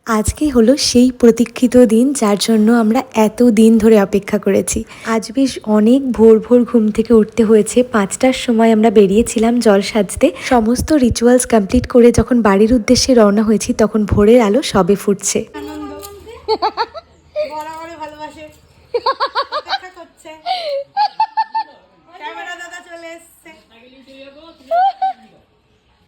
আজকে হলো সেই প্রতীক্ষিত দিন যার জন্য আমরা এত দিন ধরে অপেক্ষা করেছি। আজ বেশ অনেক ভোর ভোর ঘুম থেকে উঠতে হয়েছে। 5টার সময় আমরা বেরিয়েছিলাম জল সাজতে। সমস্ত রিচুয়ালস কমপ্লিট করে যখন বাড়ির উদ্দেশ্যে রওনা হয়েছি তখন ভোরের আলো সবে ফুটছে।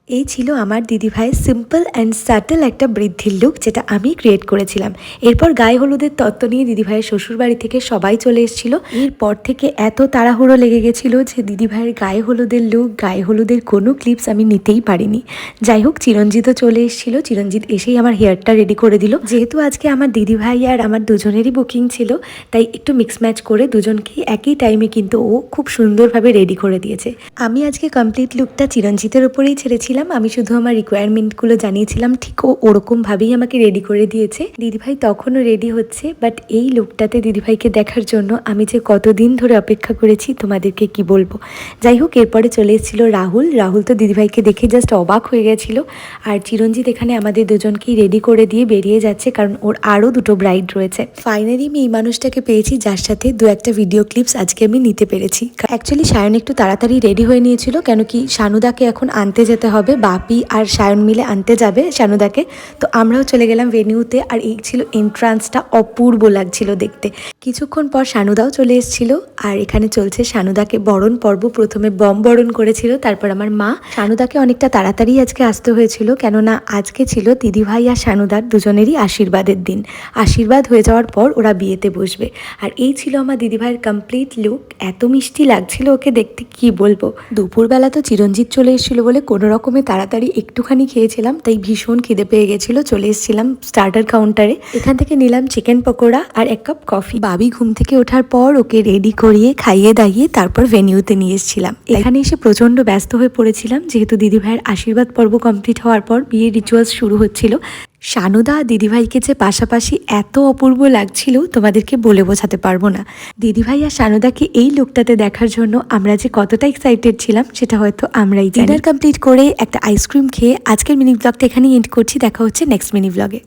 এই ছিল আমার দিদিভাইয়ের সিম্পল অ্যান্ড সাটল একটা বৃদ্ধির লুক, যেটা আমি ক্রিয়েট করেছিলাম। এরপর গায়ে হলুদের তত্ত্ব নিয়ে দিদিভাইয়ের শ্বশুরবাড়ি থেকে সবাই চলে এসেছিল। এরপর থেকে এত তাড়াহুড়ো লেগে গেছিল যে দিদিভাইয়ের গায়ে হলুদের লুক, গায়ে হলুদের কোনো ক্লিপস আমি নিতেই পারিনি। যাই হোক, চিরঞ্জিতও চলে এসেছিল। চিরঞ্জিত এসেই আমার হেয়ারটা রেডি করে দিল। যেহেতু আজকে আমার দিদিভাই আর আমার দুজনেরই বুকিং ছিল, তাই একটু মিক্স ম্যাচ করে দুজনকেই একই টাইমে কিন্তু ও খুব সুন্দরভাবে রেডি করে দিয়েছে। আমি আজকে কমপ্লিট লুকটা চিরঞ্জিতের উপরেই ছেড়েছিলাম। আমি শুধু আমার রিকোয়ারমেন্টগুলো জানিয়েছিলাম, ঠিক ও ওরকমভাবেই আমাকে রেডি করে দিয়েছে। দিদিভাই তখনও রেডি হচ্ছে, বাট এই লুকটাতে দিদিভাইকে দেখার জন্য আমি যে কতদিন ধরে অপেক্ষা করেছি তোমাদেরকে কি বলবো। যাই হোক, এরপরে চলে এসেছিল রাহুল। রাহুল তো দিদিভাইকে দেখে জাস্ট অবাক হয়ে গেছিল। আর চিরঞ্জিত এখানে আমাদের দুজনকেই রেডি করে দিয়ে বেরিয়ে যাচ্ছে, কারণ ওর আরও দুটো ব্রাইড রয়েছে। ফাইনালি আমি এই মানুষটাকে পেয়েছি যার সাথে দু একটা ভিডিও ক্লিপস আজকে আমি নিতে পেরেছি। অ্যাকচুয়ালি সায়ন একটু তাড়াতাড়ি রেডি হয়ে নিয়েছিল, কেন কি শানুদাকে এখন আনতে যেতে হবে। বাপি আর সায়ন মিলে আনতে যাবে শানুদাকে। তো আমরাও চলে গেলাম ভেনিউতে। আর এই ছিল এন্ট্রান্সটা, অপূর্ব লাগছিল দেখতে। কিছুক্ষণ পর শানুদাও চলে এসেছিল। আর এখানে চলছে শানুদাকে বরণ পর্ব। প্রথমে বম বরণ করেছিল, তারপর আমার মা। শানুদাকে অনেকটা তাড়াতাড়ি আজকে আসতে হয়েছিল, কেননা আজকে ছিল দিদিভাই আর শানুদার দুজনেরই আশীর্বাদের দিন। আশীর্বাদ হয়ে যাওয়ার পর ওরা বিয়েতে বসবে। আর এই ছিল আমার দিদিভাইয়ের কমপ্লিট লুক। এত মিষ্টি লাগছিল ওকে দেখতে, কি বলবো। দুপুরবেলা তো চিরঞ্জিত চলে এসেছিল বলে কোনো রকমে তাড়াতাড়ি একটুখানি খেয়েছিলাম, তাই ভীষণ খিদে পেয়ে গেছিল। চলে এসেছিলাম স্টার্টার কাউন্টারে। এখান থেকে নিলাম চিকেন পকোড়া আর এক কাপ কফি। বাবি ঘুম থেকে ওঠার পর ওকে রেডি করিয়ে খাইয়ে দাইয়ে তারপর ভেনিউতে নিয়ে এসেছিলাম। এখানে এসে প্রচন্ড ব্যস্ত হয়ে পড়েছিলাম, যেহেতু দিদিভাইয়ের আশীর্বাদ পর্ব কমপ্লিট হওয়ার পর বিয়ের রিচুয়ালস শুরু হচ্ছিল। শানুদা দিদিভাইকে যে পাশাপাশি এত অপূর্ব লাগছিল তোমাদেরকে বলে বোঝাতে পারবো না। দিদিভাই আর শানুদাকে এই লুকটাতে দেখার জন্য আমরা যে কতটা এক্সাইটেড ছিলাম সেটা হয়তো আমরাই জানি। ডিনার কমপ্লিট করে একটা আইসক্রিম খেয়ে আজকের মিনি ব্লগটা এখানেই এন্ড করছি। দেখা হচ্ছে নেক্সট মিনি ব্লগে।